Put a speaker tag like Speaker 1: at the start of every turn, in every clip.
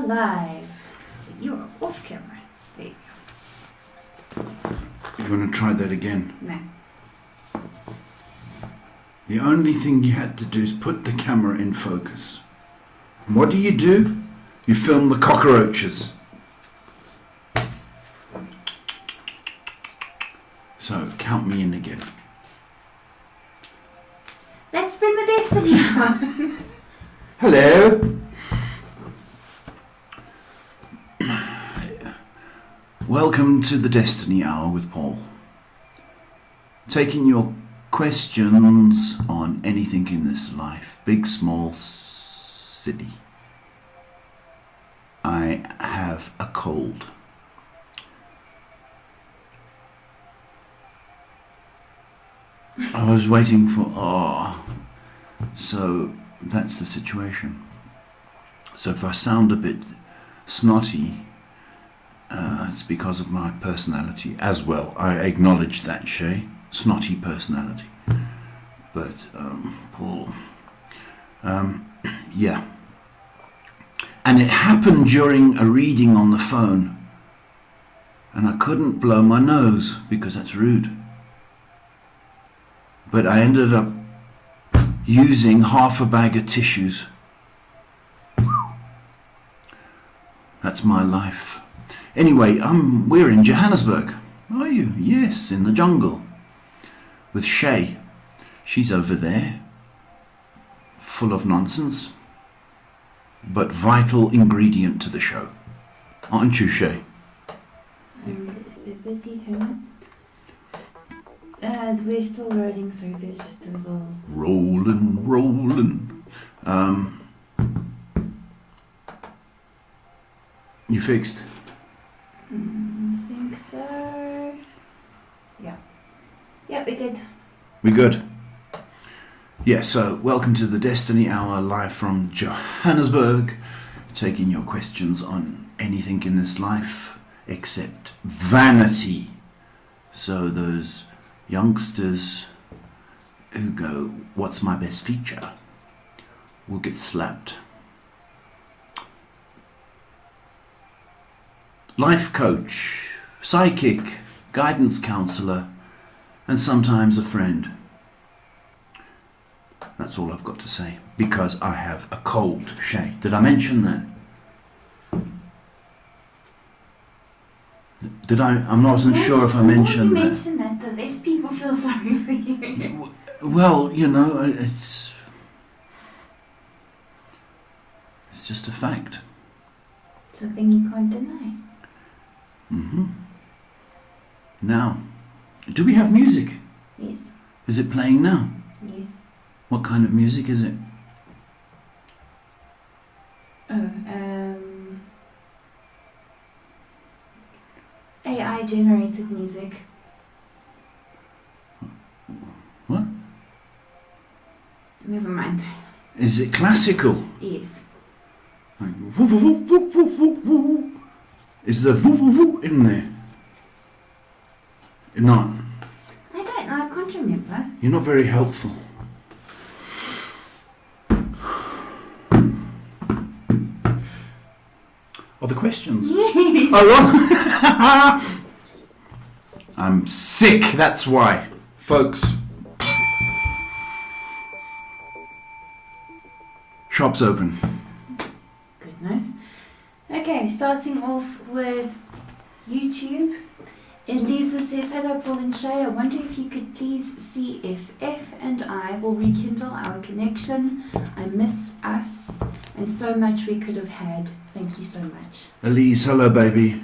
Speaker 1: live. You're off camera. There you go.
Speaker 2: You want to try that again?
Speaker 1: No.
Speaker 2: The only thing you had to do is put the camera in focus. And what do? You film the cockroaches. So, count me in again.
Speaker 1: Let's spin the Destiny Hour.
Speaker 2: Hello. Welcome to the Destiny Hour with Paul. Taking your questions on anything in this life, big, small, city. I have a cold. I was waiting for, so that's the situation. So if I sound a bit snotty, it's because of my personality as well. I acknowledge that, Shay. Snotty personality. But, Paul, yeah. And it happened during a reading on the phone. And I couldn't blow my nose because that's rude. But I ended up using half a bag of tissues. That's my life. Anyway, we're in Johannesburg. Are you? Yes, in the jungle. With Shay. She's over there. Full of nonsense. But vital ingredient to the show. Aren't you, Shay?
Speaker 1: I'm a bit busy here. We're still rolling, so there's just a little...
Speaker 2: Rolling. You fixed?
Speaker 1: I think so. Yeah. Yeah, we're good.
Speaker 2: We're good. Yeah, so welcome to the Destiny Hour live from Johannesburg, taking your questions on anything in this life except vanity. So those youngsters who go, what's my best feature, will get slapped. Life coach, psychic, guidance counselor, and sometimes a friend. That's all I've got to say, because I have a cold, Shay. Did I mention that? Did I? I wasn't sure if I mentioned that.
Speaker 1: You mentioned that, the less people feel sorry for you.
Speaker 2: Well, you know, it's just a fact.
Speaker 1: Something you can't deny.
Speaker 2: Now, do we have music?
Speaker 1: Yes.
Speaker 2: Is it playing now?
Speaker 1: Yes.
Speaker 2: What kind of music is it?
Speaker 1: AI generated music.
Speaker 2: What?
Speaker 1: Never mind.
Speaker 2: Is it classical?
Speaker 1: Yes.
Speaker 2: Like, woo, woo, woo, woo, woo, woo, woo. Is there woo, woo, woo in there? Not.
Speaker 1: I don't know, I can't remember.
Speaker 2: You're not very helpful. Are the questions?
Speaker 1: Yes.
Speaker 2: Oh, well. I'm sick, that's why. Folks. Shop's open.
Speaker 1: Goodness. Okay, starting off with YouTube. Elisa says, hello Paul and Shay, I wonder if you could please see if F and I will rekindle our connection. I miss us and so much we could have had. Thank you so much.
Speaker 2: Elise, hello baby.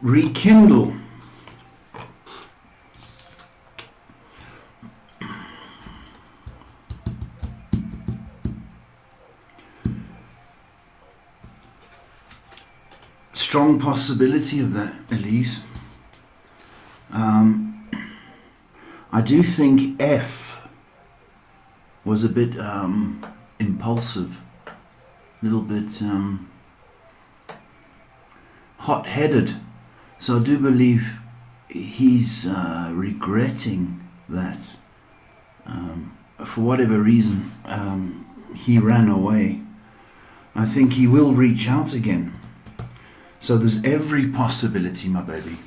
Speaker 2: Rekindle. Strong possibility of that, Elise. I do think F was a bit impulsive, a little bit hot-headed. So I do believe he's regretting that for whatever reason. he ran away. I think he will reach out again. So there's every possibility, my baby.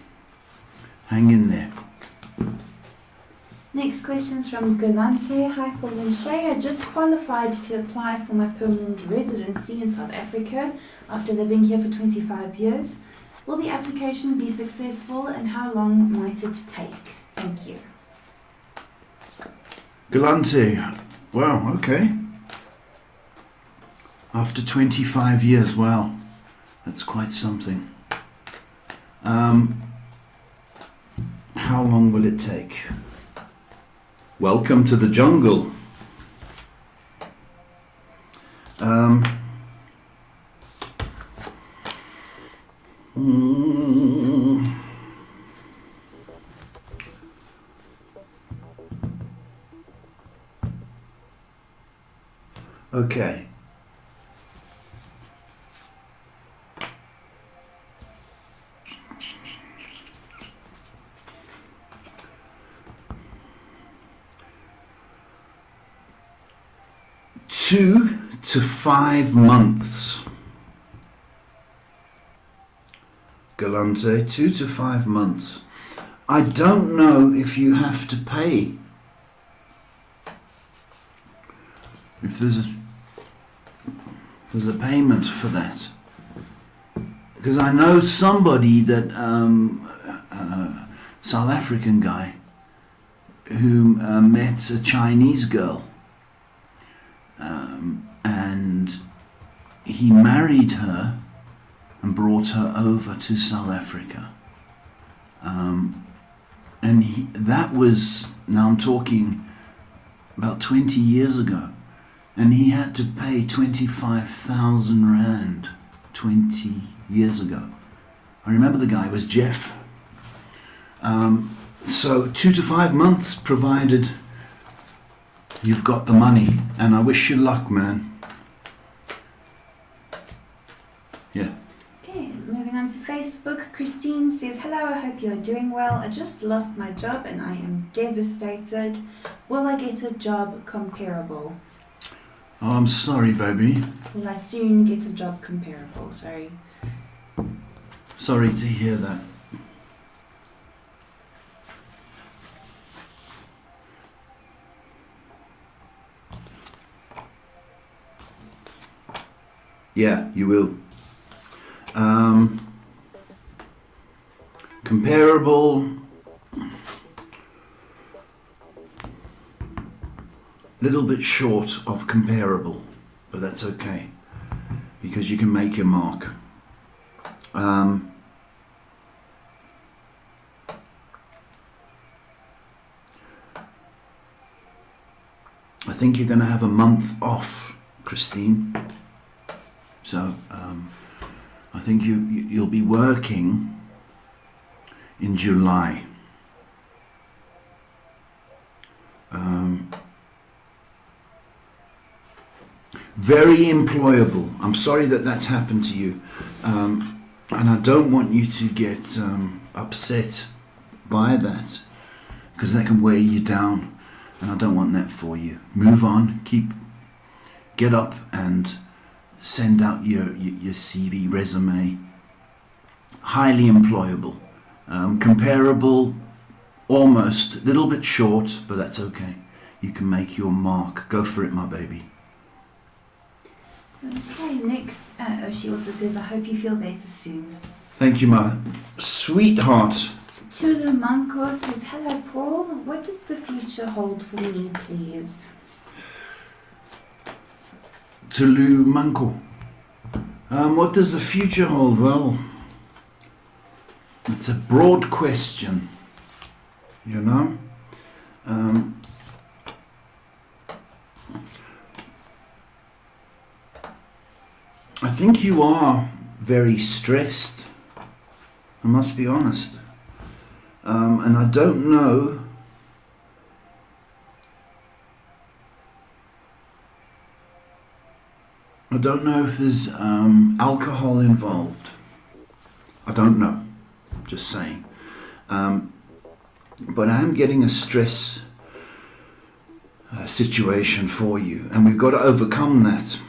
Speaker 2: Hang in there.
Speaker 1: Next question's from Galante. Hi, Paul and Shay. I just qualified to apply for my permanent residency in South Africa after living here for 25 years. Will the application be successful and how long might it take? Thank you.
Speaker 2: Galante, wow, okay. After 25 years, wow, that's quite something. How long will it take? Welcome to the jungle. Okay. Two to 5 months. Galante, 2 to 5 months. I don't know if you have to pay. If there's a payment for that. Because I know somebody that, South African guy, who met a Chinese girl. And he married her and brought her over to South Africa. And that was, now I'm talking about 20 years ago. And he had to pay 25,000 Rand 20 years ago. I remember the guy was Jeff. So 2 to 5 months, provided you've got the money. And I wish you luck, man. Yeah.
Speaker 1: Okay, moving on to Facebook. Christine says, hello, I hope you are doing well. I just lost my job and I am devastated. Will I get a job comparable?
Speaker 2: Oh, I'm sorry, baby.
Speaker 1: Will I soon get a job comparable? Sorry.
Speaker 2: Sorry to hear that. Yeah, you will. Comparable. Little bit short of comparable, but that's okay because you can make your mark. I think you're going to have a month off, Christine. So I think you'll be working in July. Very employable. I'm sorry that that's happened to you, and I don't want you to get upset by that because that can weigh you down, and I don't want that for you. Move on. Get up and send out your CV, resume. Highly employable. Comparable, almost, a little bit short, but that's okay. You can make your mark. Go for it, my baby.
Speaker 1: Okay, next, she also says, I hope you feel better soon.
Speaker 2: Thank you, my sweetheart.
Speaker 1: Tulu Manko says, hello Paul, what does the future hold for me, please?
Speaker 2: Tulu Manko. What does the future hold? Well, it's a broad question, you know. I think you are very stressed, I must be honest. And I don't know if there's alcohol involved. I don't know, just saying. But I am getting a stress situation for you, and we've got to overcome that.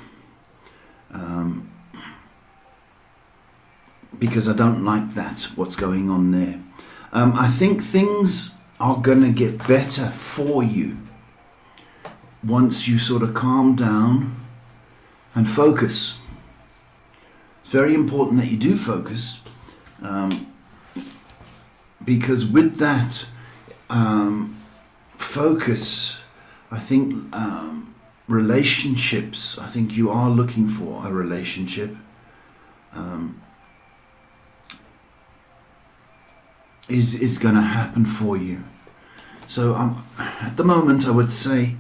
Speaker 2: Because I don't like that, what's going on there. I think things are going to get better for you once you sort of calm down and focus. It's very important that you do focus, because with that focus, I think relationships, I think you are looking for a relationship, is going to happen for you. So at the moment I would say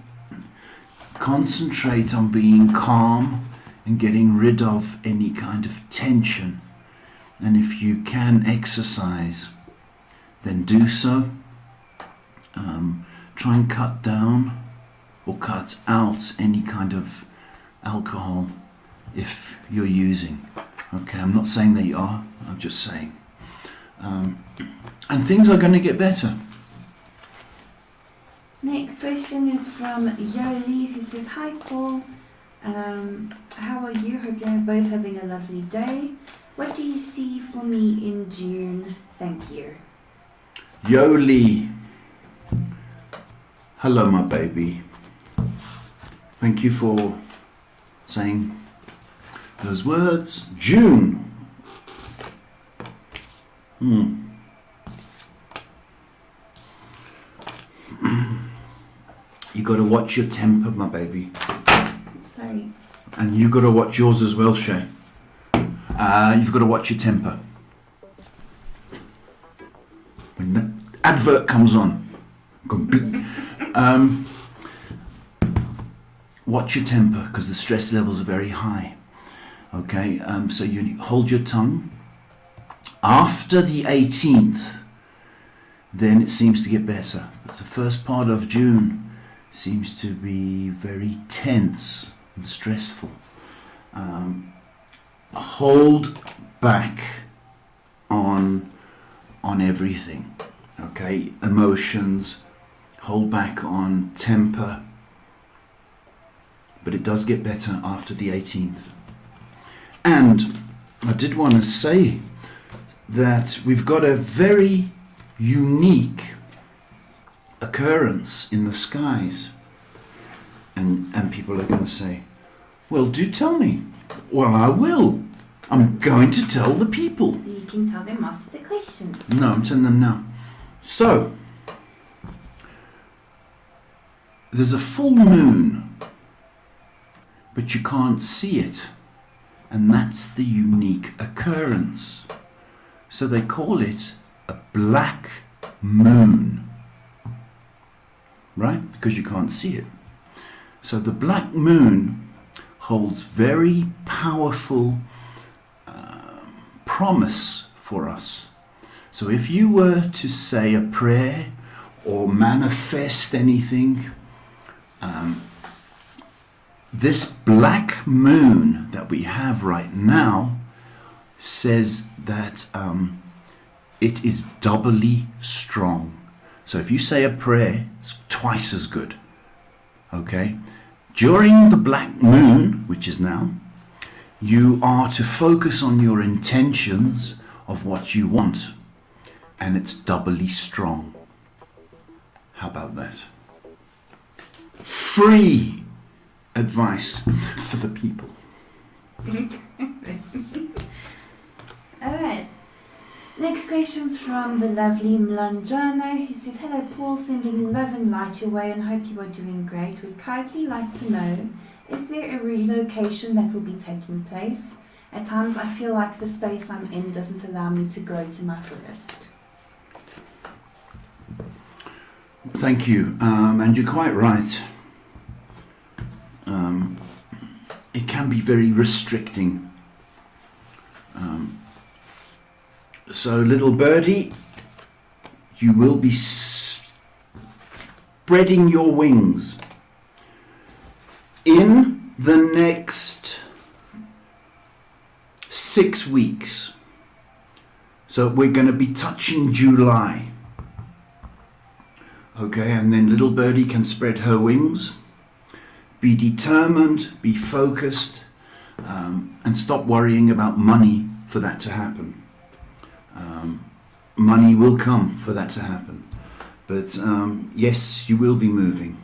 Speaker 2: concentrate on being calm and getting rid of any kind of tension. And if you can exercise, then do so. Try and cut down or cut out any kind of alcohol if you're using. Okay, I'm not saying that you are, I'm just saying. And things are going to get better.
Speaker 1: Next question is from Yoli, who says, "Hi Paul, how are you? Hope you're both having a lovely day. What do you see for me in June? Thank you."
Speaker 2: Yoli, hello my baby. Thank you for saying those words. June. You got to watch your temper, my baby.
Speaker 1: Sorry.
Speaker 2: And you got to watch yours as well, Shay. You've got to watch your temper. When the advert comes on, watch your temper, because the stress levels are very high. Okay, so you hold your tongue. After the 18th, then it seems to get better. But the first part of June seems to be very tense and stressful. Hold back on everything. Okay, emotions. Hold back on temper. But it does get better after the 18th. And I did want to say that we've got a very unique occurrence in the skies. And people are going to say, well, do tell me. Well, I will. I'm going to tell the people.
Speaker 1: You can tell them after the questions.
Speaker 2: No, I'm telling them now. So, there's a full moon, but you can't see it. And that's the unique occurrence. So they call it a black moon. Right? Because you can't see it. So the black moon holds very powerful promise for us. So if you were to say a prayer or manifest anything, this black moon that we have right now says that it is doubly strong. So if you say a prayer, it's twice as good. Okay? During the black moon, which is now, you are to focus on your intentions of what you want, and it's doubly strong. How about that? Free advice for the people.
Speaker 1: Alright. Next question's from the lovely Mlanjana, who says, "Hello Paul, sending love and light your way and hope you are doing great. Would kindly like to know, is there a relocation that will be taking place? At times I feel like the space I'm in doesn't allow me to grow to my fullest."
Speaker 2: Thank you, and you're quite right. It can be very restricting. So little birdie, you will be spreading your wings. In the next 6 weeks, so we're going to be touching July. Okay, and then little birdie can spread her wings. Be determined, be focused, and stop worrying about money for that to happen. Money will come for that to happen. But yes, you will be moving.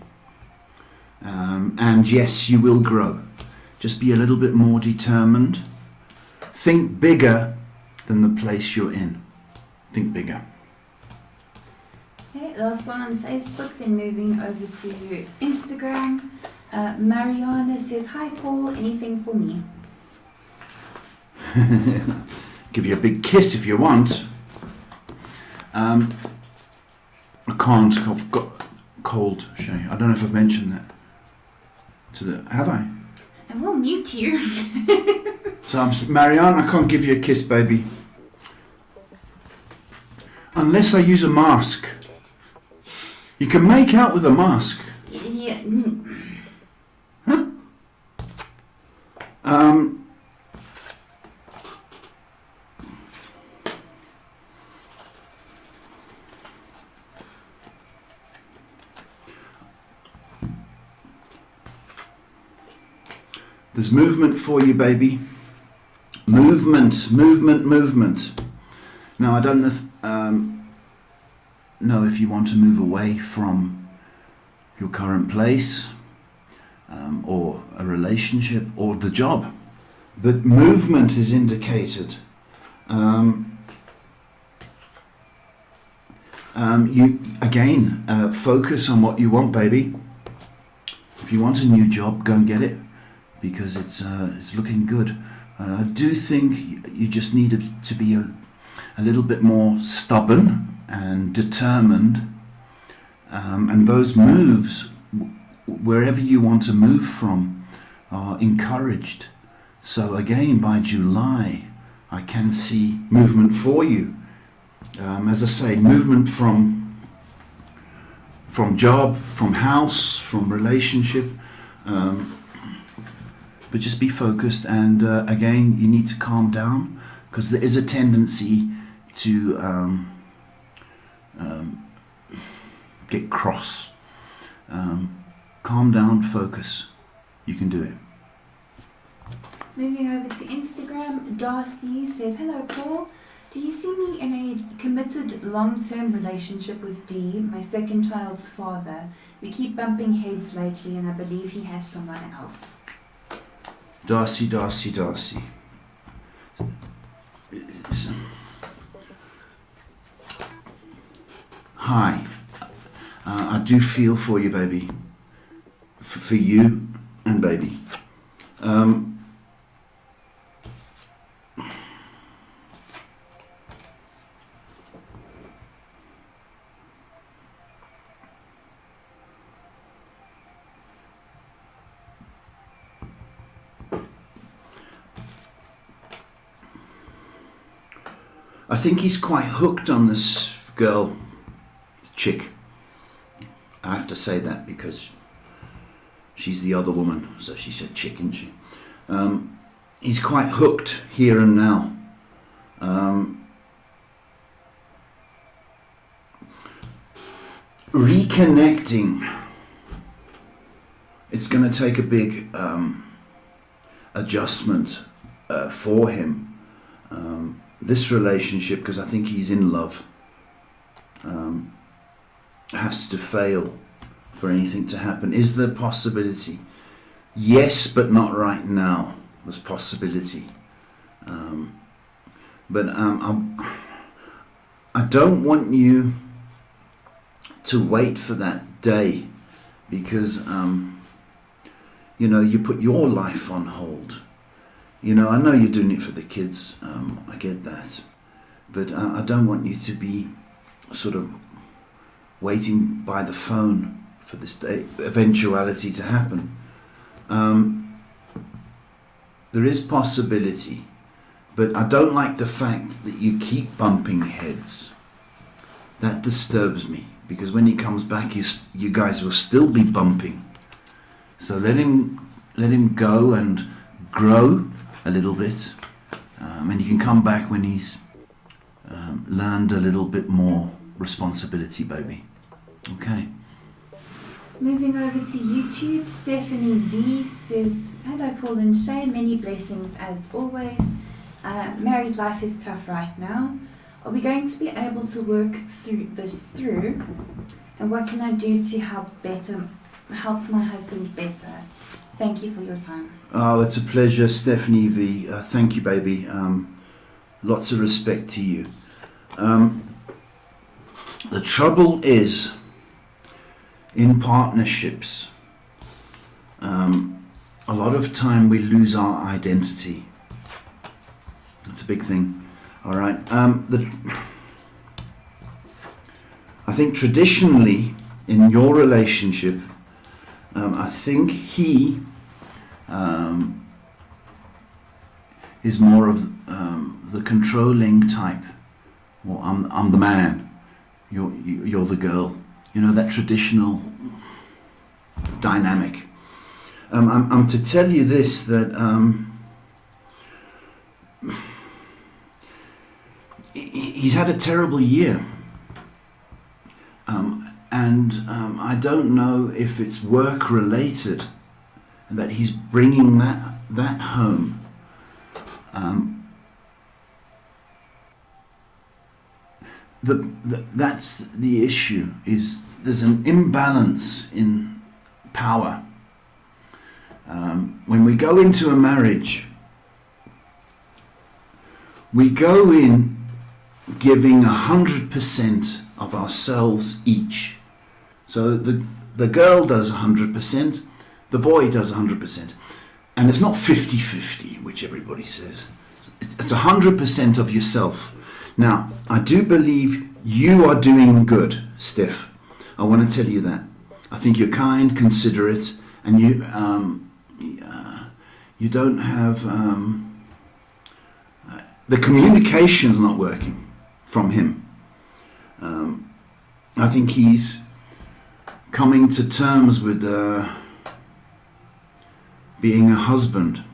Speaker 2: And yes, you will grow. Just be a little bit more determined. Think bigger than the place you're in. Think bigger.
Speaker 1: Okay, last one on Facebook, then moving over to Instagram. Mariana says, "Hi Paul, anything for me?"
Speaker 2: Give you a big kiss if you want. I can't. I've got cold, Shay. I don't know if I've mentioned that. Have I?
Speaker 1: I will mute you.
Speaker 2: So Marianne, I can't give you a kiss, baby. Unless I use a mask. You can make out with a mask.
Speaker 1: Yeah.
Speaker 2: Huh? There's movement for you, baby. Movement, movement, movement. Now, I don't know if you want to move away from your current place, or a relationship, or the job. But movement is indicated. You again focus on what you want, baby. If you want a new job, go and get it, because it's looking good. I do think you just need to be a little bit more stubborn and determined, and those moves, wherever you want to move from, are encouraged. So again, by July, I can see movement for you. As I say, movement from job, from house, from relationship. But just be focused, and again, you need to calm down, because there is a tendency to get cross. Calm down, focus. You can do it.
Speaker 1: Moving over to Instagram, Darcy says, "Hello Paul, do you see me in a committed long-term relationship with D, my second child's father? We keep bumping heads lately and I believe he has someone else."
Speaker 2: Darcy, Darcy, Darcy. Hi. I do feel for you, baby. For you and baby. I think he's quite hooked on this girl, chick. I have to say that because she's the other woman, so she said chick, isn't she? He's quite hooked here and now. Reconnecting, it's going to take a big adjustment for him. This relationship, because I think he's in love, has to fail for anything to happen. Is there possibility? Yes, but not right now. There's possibility. But I don't want you to wait for that day, because you put your life on hold. I know you're doing it for the kids, I get that, but I don't want you to be sort of waiting by the phone for this day eventuality to happen. There is possibility, but I don't like the fact that you keep bumping heads. That disturbs me, because when he comes back, you guys will still be bumping. So let him go and grow a little bit, and you can come back when he's learned a little bit more responsibility, baby. Okay.
Speaker 1: Moving over to YouTube, Stephanie V says, hello Paul and Shay, many blessings as always. Married life is tough right now. Are we going to be able to work through this through? And what can I do to help my husband better? Thank you for your time.
Speaker 2: Oh, it's a pleasure, Stephanie V. Thank you, baby. Lots of respect to you. The trouble is, in partnerships, a lot of time we lose our identity. That's a big thing. All right. I think traditionally in your relationship, I think he is more of the controlling type. Well, I'm the man. You're the girl. You know, that traditional dynamic. I'm to tell you this, that he's had a terrible year. And I don't know if it's work related, and that he's bringing that home. That's the issue, is there's an imbalance in power. When we go into a marriage, we go in giving 100% of ourselves each. So the girl does 100%, the boy does 100%. And it's not 50-50, which everybody says. It's 100% of yourself. Now, I do believe you are doing good, Steph. I want to tell you that. I think you're kind, considerate, and you don't have... the communication's not working from him. I think he's coming to terms with being a husband,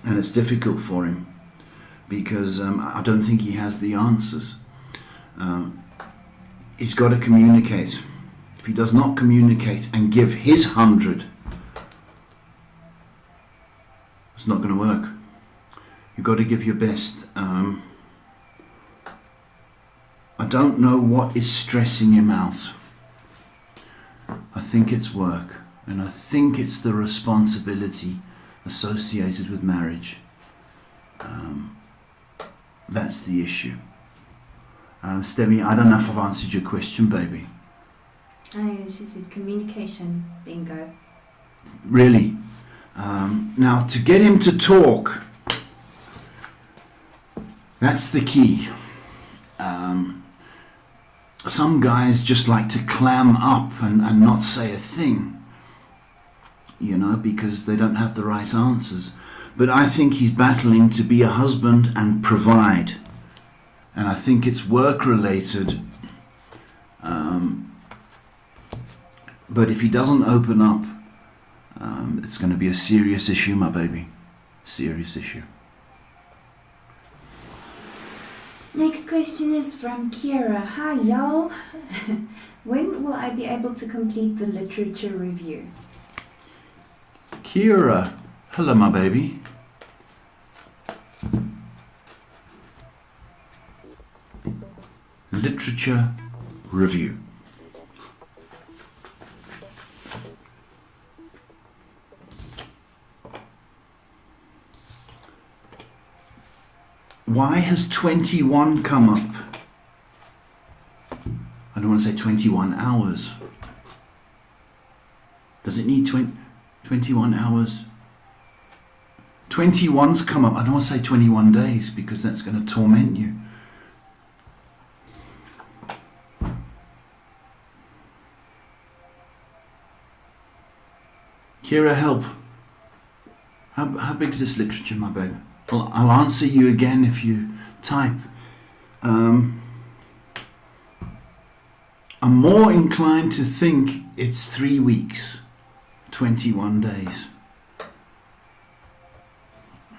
Speaker 2: and it's difficult for him because I don't think he has the answers. He's got to communicate. If he does not communicate and give his 100, it's not going to work. You've got to give your best. I don't know what is stressing him out. I think it's work, and I think it's the responsibility associated with marriage. That's the issue. Stevie, I don't know if I've answered your question, baby.
Speaker 1: She said communication, bingo.
Speaker 2: Really? Now, to get him to talk, that's the key. Some guys just like to clam up and not say a thing, you know, because they don't have the right answers. But I think he's battling to be a husband and provide. And I think it's work related. But if he doesn't open up, it's going to be a serious issue, my baby. Serious issue.
Speaker 1: Next question is from Kira. Hi, y'all. When will I be able to complete the literature review?
Speaker 2: Kira, hello, my baby. Literature review. Why has 21 come up? I don't want to say 21 hours. Does it need 21 hours? 21's come up. I don't want to say 21 days because that's going to torment you. Kira, help. How big is this literature, my babe? Well, I'll answer you again if you type. I'm more inclined to think it's 3 weeks, 21 days.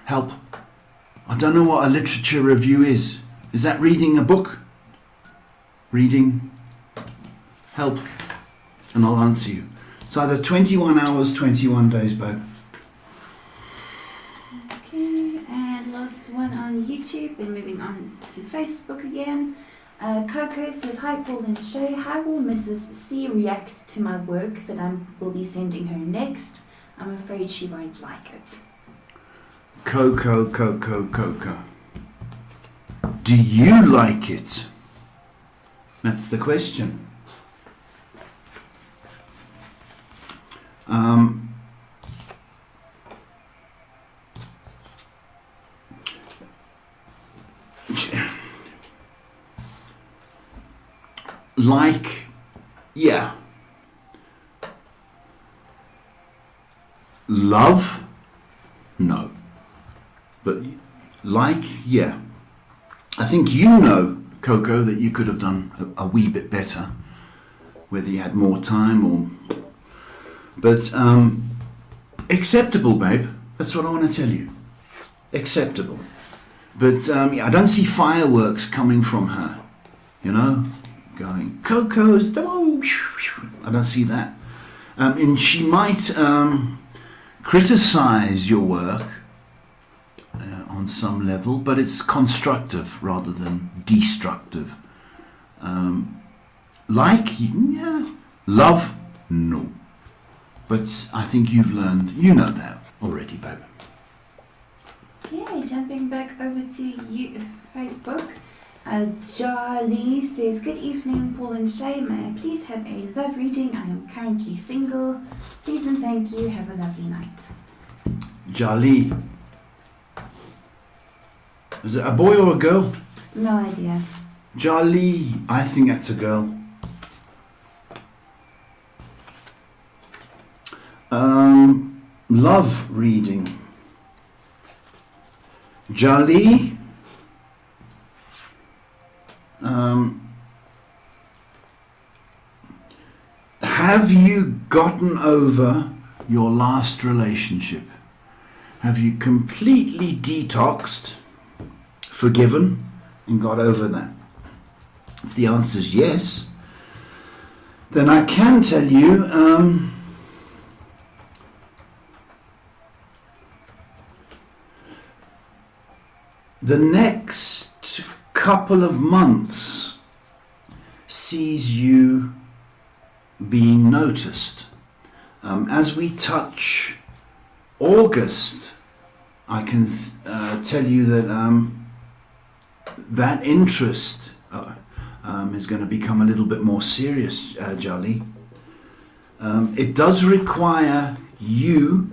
Speaker 2: Help. I don't know what a literature review is. Is that reading a book? Reading? Help. and I'll answer you. It's either 21 hours, 21 days, babe.
Speaker 1: Okay, and last one on YouTube, then moving on to Facebook again. Coco says, hi Paul and Shay, how will Mrs. C react to my work that I will be sending her next? I'm afraid she won't like it.
Speaker 2: Coco. Do you like it? That's the question. Like, yeah. Love? No. But like, yeah. I think you know, Coco, that you could have done a wee bit better, whether you had more time or... But acceptable, babe. That's what I want to tell you. Acceptable. But I don't see fireworks coming from her, you know, going, Coco's, I don't see that. And she might criticize your work on some level, but it's constructive rather than destructive. Like, yeah. Love, no. But I think you've learned, you know that already, babe.
Speaker 1: Okay, jumping back over to you, Facebook. Charlie says, good evening, Paul and Shay. May I please have a love reading? I am currently single. Please and thank you. Have a lovely night.
Speaker 2: Jali. Is it a boy or a girl?
Speaker 1: No idea.
Speaker 2: Jali. I think that's a girl. Love reading. Jali. Have you gotten over your last relationship? Have you completely detoxed, forgiven, and got over that? If the answer is yes, then I can tell you the next couple of months sees you being noticed. As we touch August, I can tell you that that interest is going to become a little bit more serious, Jali. It does require you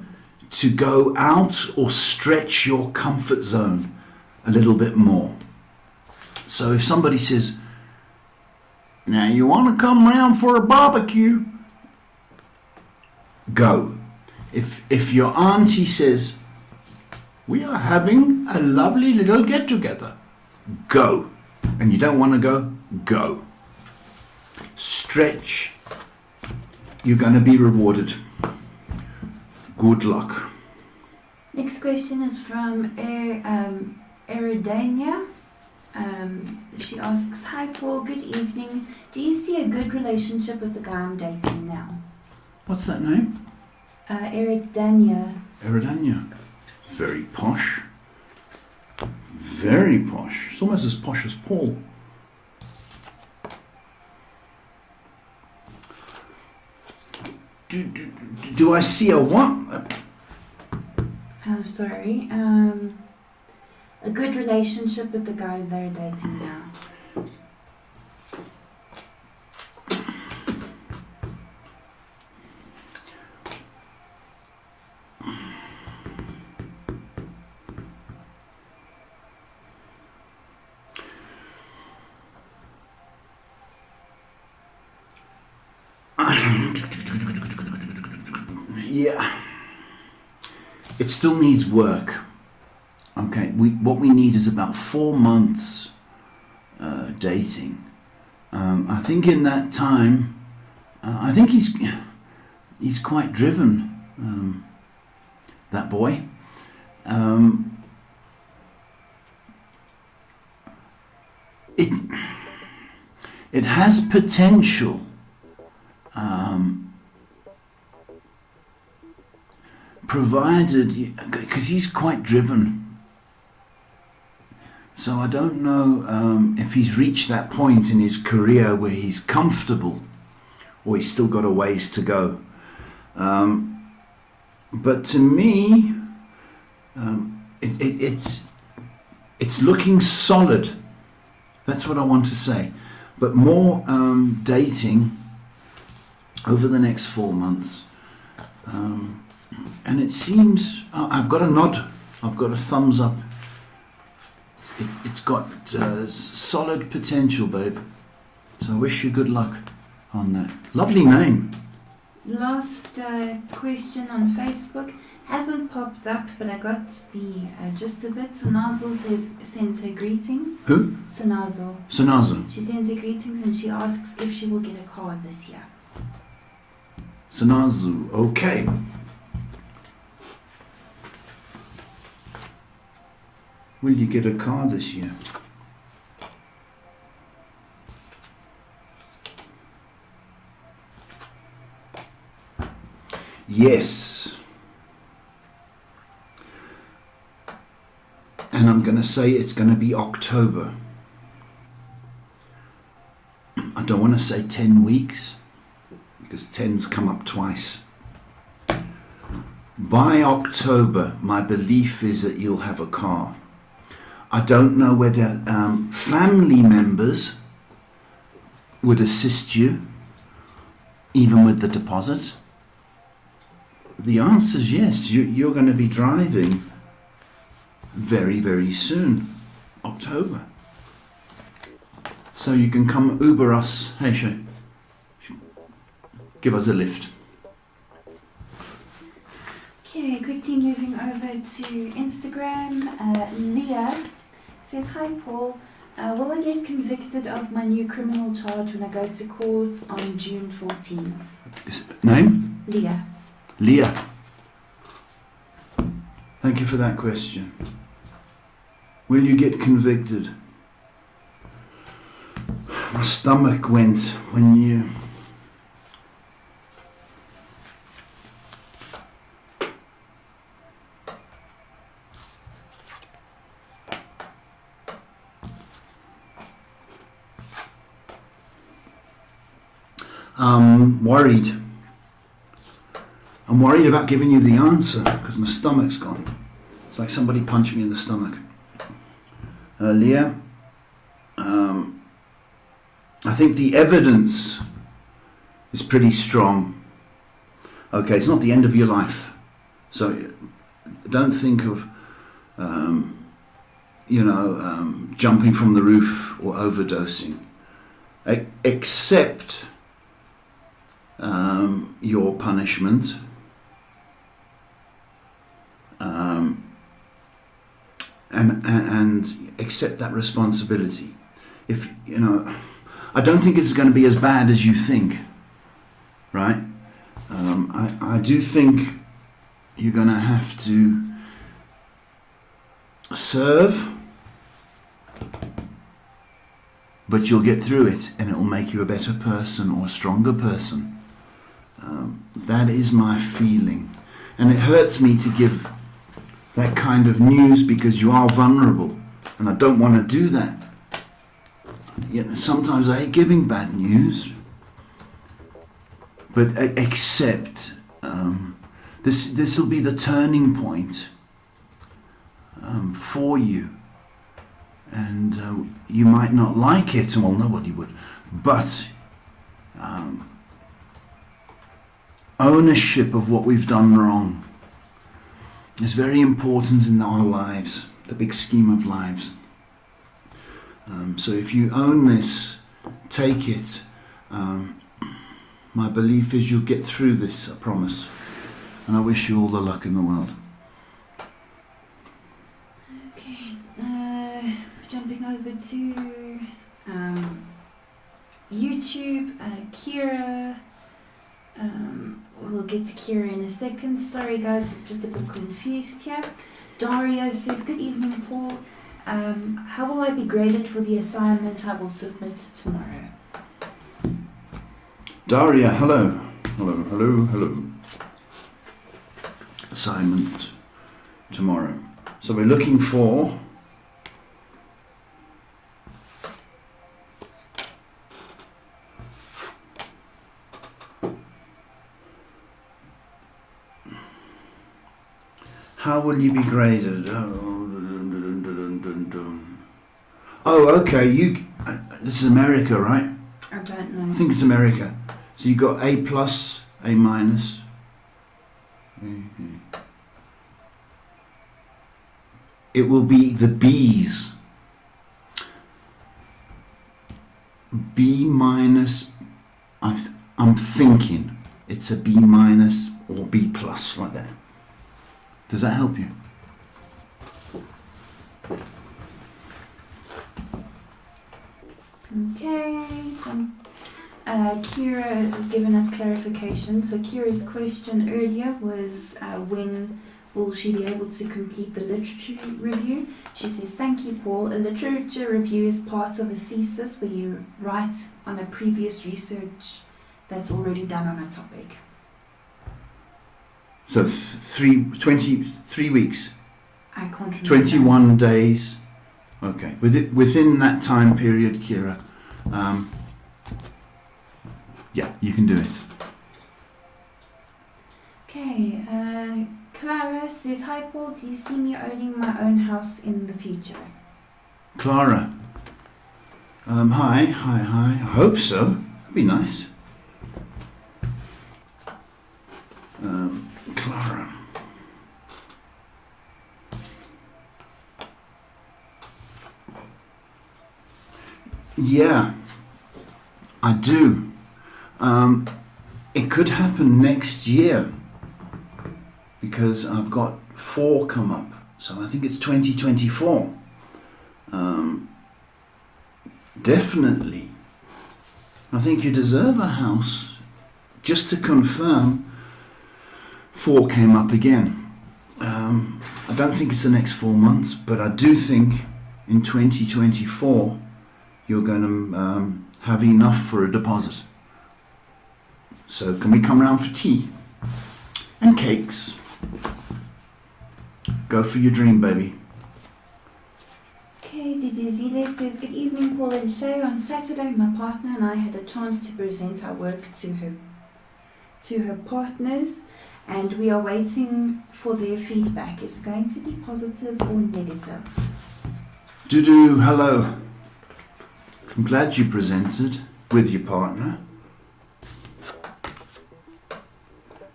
Speaker 2: to go out or stretch your comfort zone a little bit more. So if somebody says, now you want to come round for a barbecue, go. If your auntie says, we are having a lovely little get together, go. And you don't want to go, go. Stretch. You're going to be rewarded. Good luck.
Speaker 1: Next question is from Eridania. She asks, hi Paul, good evening. Do you see a good relationship with the guy I'm dating now?
Speaker 2: What's that name?
Speaker 1: Eridania.
Speaker 2: Eridania. Very posh. Very posh. It's almost as posh as Paul. Do I see a what?
Speaker 1: Oh, sorry. A good relationship with the guy they're dating now.
Speaker 2: Yeah. It still needs work. Okay, what we need is about 4 months dating. I think in that time, I think he's quite driven, that boy. It has potential provided, because he's quite driven. So I don't know if he's reached that point in his career where he's comfortable, or he's still got a ways to go. But to me, it's looking solid. That's what I want to say. But more dating over the next 4 months. And it seems, I've got a nod, I've got a thumbs up. It's got solid potential, babe. So I wish you good luck on that. Lovely name.
Speaker 1: Last question on Facebook. Hasn't popped up, but I got the gist of it. Sanazo sends her greetings.
Speaker 2: Who?
Speaker 1: Sanazo.
Speaker 2: Sanazo.
Speaker 1: She sends her greetings and she asks if she will get a car this year.
Speaker 2: Sanazo, okay. Will you get a car this year? Yes. And I'm going to say it's going to be October. I don't want to say 10 weeks, because 10's come up twice. By October, my belief is that you'll have a car. I don't know whether family members would assist you, even with the deposit. The answer is yes. You're going to be driving very, very soon, October. So you can come Uber us. Hey, Shay, give us a lift.
Speaker 1: Okay, quickly moving over to Instagram. Leah says, "Hi Paul, will I get convicted of my new criminal charge when I go to court on June 14th?
Speaker 2: Name?
Speaker 1: Leah.
Speaker 2: Leah. Thank you for that question. Will you get convicted? My stomach went when you... worried. I'm worried about giving you the answer because my stomach's gone. It's like somebody punched me in the stomach. Leah, I think the evidence is pretty strong. Okay, it's not the end of your life. So don't think of, jumping from the roof or overdosing. Accept your punishment. And accept that responsibility. If I don't think it's going to be as bad as you think, right? I do think you're going to have to serve, but you'll get through it, and it will make you a better person or a stronger person. That is my feeling, and it hurts me to give that kind of news because you are vulnerable, and I don't want to do that. Yet sometimes I hate giving bad news, but accept this will be the turning point for you, and you might not like it, well, nobody would, but ownership of what we've done wrong is very important in our lives, the big scheme of lives. So if you own this, take it. My belief is you'll get through this, I promise. And I wish you all the luck in the world.
Speaker 1: Okay, jumping over to YouTube, Kira. We'll get to Kira in a second. Sorry guys, just a bit confused here. Dario says, "Good evening, Paul. How will I be graded for the assignment I will submit tomorrow?"
Speaker 2: Daria, hello. Hello. assignment tomorrow. So we're looking for how will you be graded? Oh, okay. This is America, right?
Speaker 1: I don't know.
Speaker 2: I think it's America. So you got A plus, A minus. It will be the B's. B minus. I'm thinking it's a B minus or B plus, like that. Does that help you?
Speaker 1: Okay. Kira has given us clarification. So Kira's question earlier was when will she be able to complete the literature review? She says, thank you, Paul. A literature review is part of a thesis where you write on a previous research that's already done on a topic.
Speaker 2: So 23 weeks.
Speaker 1: I can't remember.
Speaker 2: 21 days. Okay. Within that time period, Kira, yeah, you can do it.
Speaker 1: Okay. Clara says, hi, Paul. Do you see me owning my own house in the future?
Speaker 2: Clara. Hi. I hope so. That'd be nice. Clara. Yeah, I do. It could happen next year because I've got 4 come up. So I think it's 2024. Definitely. I think you deserve a house. Just to confirm, 4 came up again. I don't think it's the next 4 months, but I do think in 2024 you're going to have enough for a deposit. So can we come round for tea and cakes? Go for your dream, baby.
Speaker 1: Okay, Didizile says, good evening, Paul and Shay. On Saturday, my partner and I had a chance to present our work to her partners, and we are waiting for their feedback. Is it going to be positive or negative?
Speaker 2: Dudu, hello. I'm glad you presented with your partner.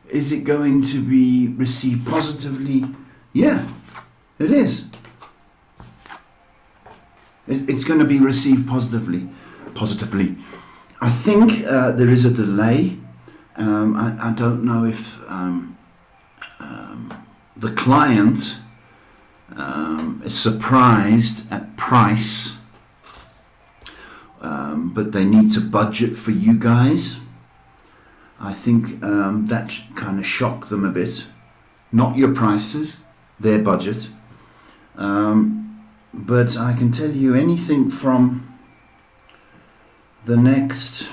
Speaker 2: Is it going to be received positively? Yeah, it is. It's going to be received positively. I think there is a delay. I don't know if the client is surprised at price, but they need to budget for you guys. I think that kind of shocked them a bit. Not your prices, their budget. But I can tell you anything from the next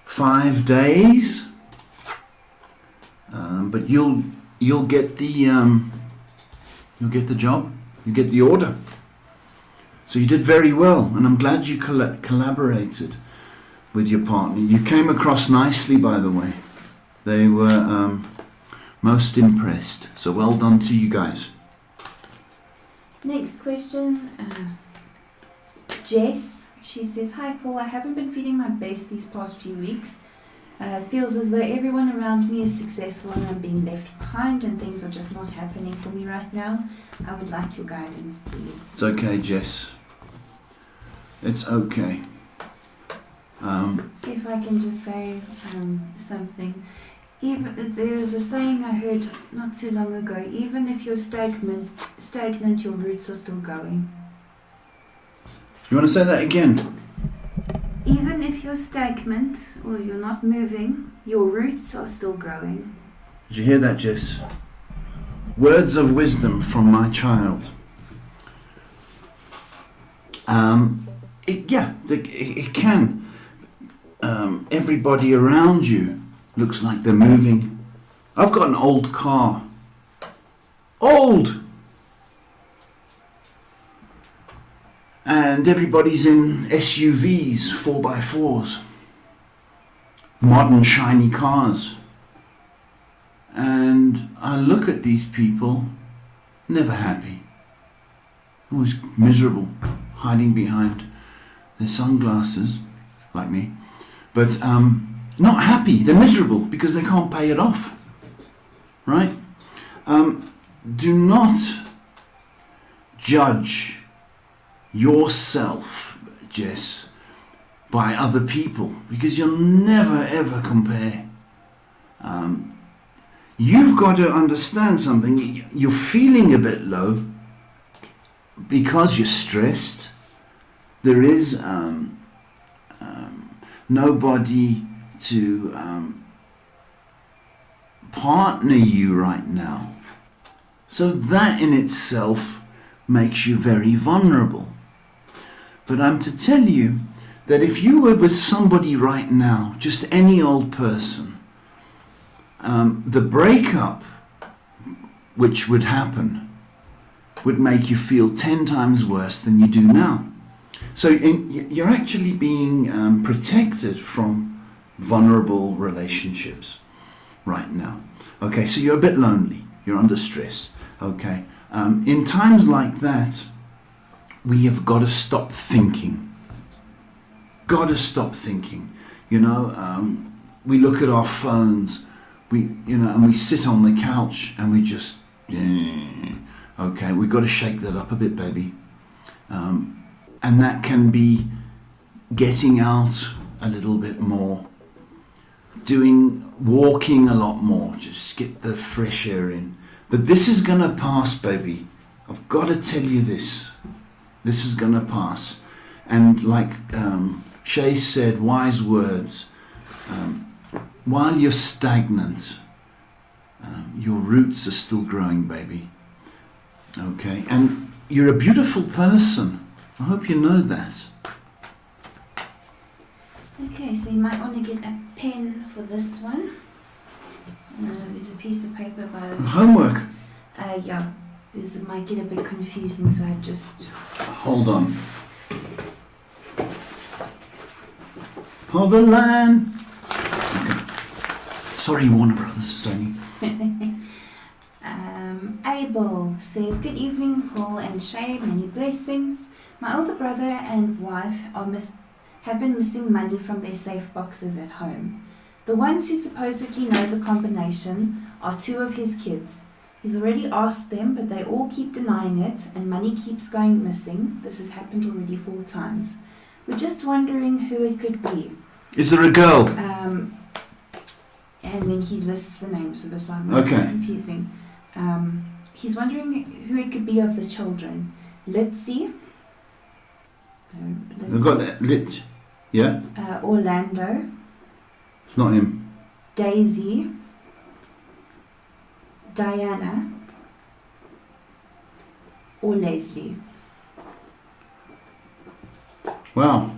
Speaker 2: 5 days. But you'll get the job. You get the order. So you did very well, and I'm glad you collaborated with your partner. You came across nicely, by the way. They were most impressed. So well done to you guys.
Speaker 1: Next question. Jess, she says, hi Paul, I haven't been feeling my best these past few weeks. Feels as though everyone around me is successful and I'm being left behind and things are just not happening for me right now. I would like your guidance, please.
Speaker 2: It's okay, Jess. It's okay.
Speaker 1: If I can just say something. There's a saying I heard not too long ago, even if you're stagnant, your roots are still going.
Speaker 2: You want to say that again?
Speaker 1: Even if you're stagnant or you're not moving, your roots are still growing.
Speaker 2: Did you hear that, Jess? Words of wisdom from my child. It can. Everybody around you looks like they're moving I've got an old car. Old! And everybody's in SUVs, 4x4s. Modern shiny cars. And I look at these people, never happy. Always miserable, hiding behind their sunglasses, like me. But not happy, they're miserable because they can't pay it off. Right? Do not judge yourself, Jess, by other people, because you'll never ever compare. You've got to understand something. You're feeling a bit low because you're stressed. There is nobody to partner you right now. So that in itself makes you very vulnerable. But I'm to tell you that if you were with somebody right now, just any old person, the breakup which would happen would make you feel 10 times worse than you do now. So you're actually being protected from vulnerable relationships right now. Okay, so you're a bit lonely, you're under stress. Okay, in times like that, we have got to stop thinking. Got to stop thinking. You know, we look at our phones, and we sit on the couch and we just, okay, we've got to shake that up a bit, baby. And that can be getting out a little bit more, walking a lot more, just get the fresh air in. But this is going to pass, baby. I've got to tell you this. This is going to pass. And like Shay said, wise words. While you're stagnant, your roots are still growing, baby. Okay? And you're a beautiful person. I hope you know that.
Speaker 1: Okay, so you might want to get a pen for this one. There's a piece of paper by...
Speaker 2: Homework?
Speaker 1: Yeah. It might get a bit confusing, so I just...
Speaker 2: Hold on. Hold the line. Okay. Sorry, Warner Brothers, Sony.
Speaker 1: Abel says, good evening, Paul and Shay, many blessings. My older brother and wife have been missing money from their safe boxes at home. The ones who supposedly know the combination are 2 of his kids. He's already asked them, but they all keep denying it, and money keeps going missing. This has happened already 4 times. We're just wondering who it could be.
Speaker 2: Is there a girl?
Speaker 1: And then he lists the names, so this one might be confusing. He's wondering who it could be of the children. Litzy.
Speaker 2: They've got that lit, yeah?
Speaker 1: Orlando.
Speaker 2: It's not him.
Speaker 1: Daisy. Diana. Or Leslie.
Speaker 2: Wow.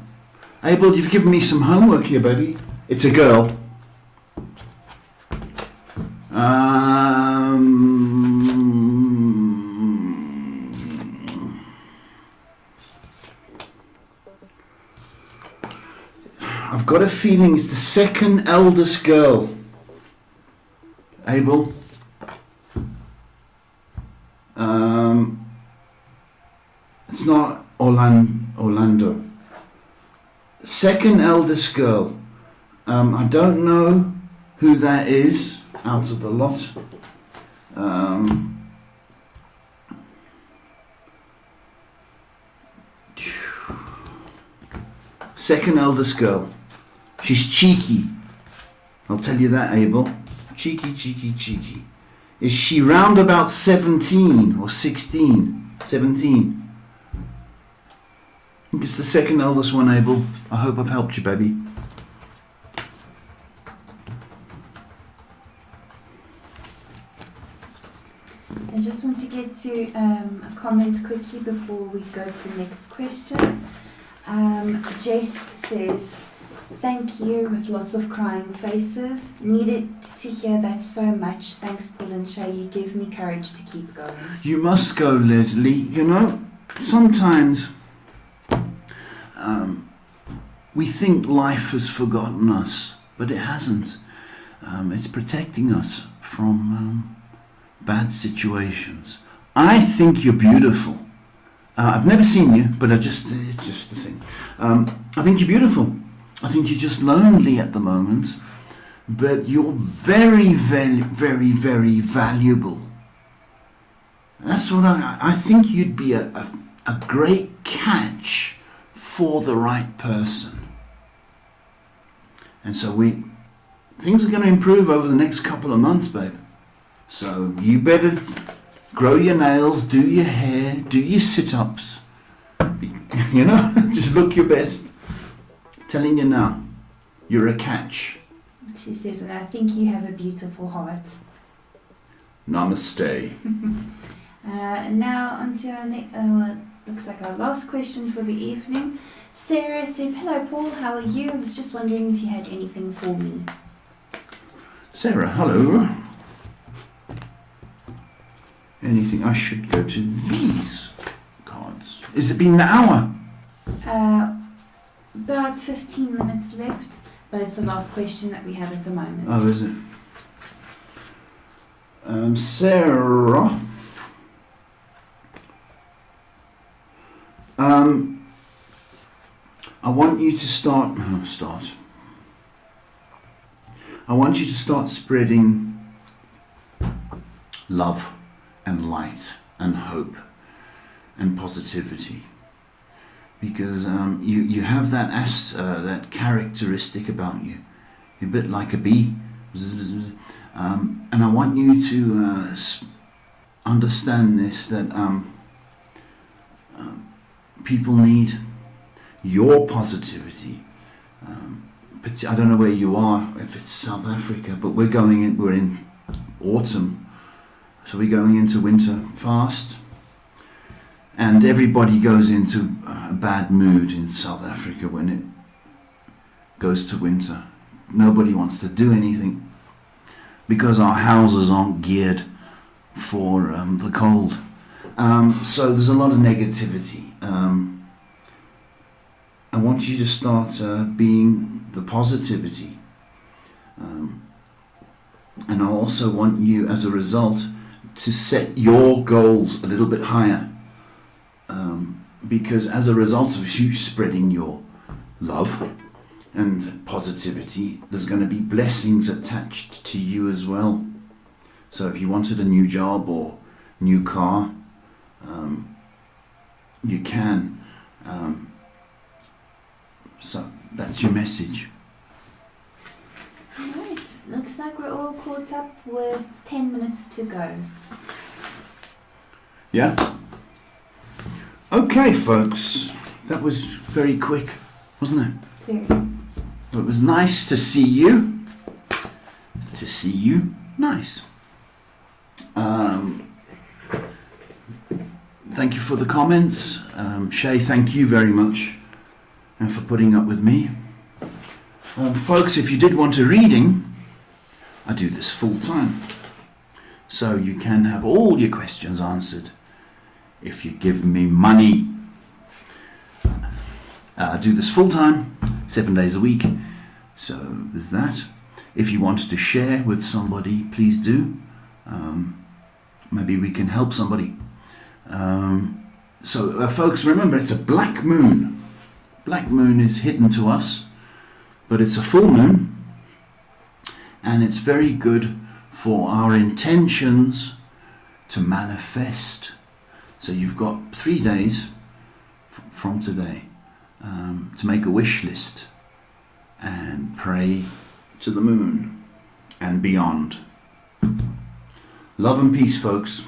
Speaker 2: Abel, you've given me some homework here, baby. It's a girl. I've got a feeling it's the second eldest girl. Abel. It's not Orlando. Second eldest girl. I don't know who that is out of the lot. Second eldest girl. She's cheeky. I'll tell you that, Abel. Cheeky, cheeky, cheeky. Is she round about 17 or 16? 17. I think it's the second eldest one, Abel. I hope I've helped you, baby.
Speaker 1: I just want to get to a comment quickly before we go to the next question. Jess says, Thank you, with lots of crying faces. Needed to hear that so much. Thanks, Paul and Shay. You give me courage to keep going.
Speaker 2: You must go, Leslie. You know, sometimes we think life has forgotten us, but it hasn't. It's protecting us from bad situations. I think you're beautiful. I've never seen you, but it's just the thing. I think you're beautiful. I think you're just lonely at the moment, but you're very, very, very, very valuable. That's what I think you'd be a great catch for the right person. And so things are going to improve over the next couple of months, babe. So you better grow your nails, do your hair, do your sit-ups. You know, just look your best. Telling you now, you're a catch.
Speaker 1: She says, and I think you have a beautiful heart.
Speaker 2: Namaste.
Speaker 1: Now on to looks like our last question for the evening. Sarah says, hello Paul, how are you? I was just wondering if you had anything for me.
Speaker 2: Sarah, hello. Anything? I should go to these cards. Has it been an hour?
Speaker 1: About 15 minutes left, but it's the last question that we have at the moment.
Speaker 2: Oh, is it? Sarah. I want you to start. I want you to start spreading love and light and hope and positivity, because you have that characteristic about you. You're a bit like a bee, and I want you to understand this, that people need your positivity. I don't know where you are, if it's South Africa, but we're in autumn, so we're going into winter fast, and everybody goes into a bad mood in South Africa when it goes to winter. Nobody wants to do anything because our houses aren't geared for the cold. So there's a lot of negativity. I want you to start being the positivity. And I also want you, as a result, to set your goals a little bit higher. Because as a result of you spreading your love and positivity, there's going to be blessings attached to you as well. So if you wanted a new job or new car, you can. So that's your message.
Speaker 1: Alright, looks like we're all caught up with 10 minutes to go.
Speaker 2: Yeah? Okay, folks. That was very quick, wasn't it?
Speaker 1: Very.
Speaker 2: It was nice to see you. To see you. Nice. Thank you for the comments. Shay, thank you very much for putting up with me. Folks, if you did want a reading, I do this full time. So you can have all your questions answered if you give me money. I do this full time, 7 days a week. So there's that. If you wanted to share with somebody, please do. Maybe we can help somebody. So folks, remember, it's a black moon. Black moon is hidden to us, but it's a full moon, and it's very good for our intentions to manifest. So you've got 3 days from today to make a wish list and pray to the moon and beyond. Love and peace, folks.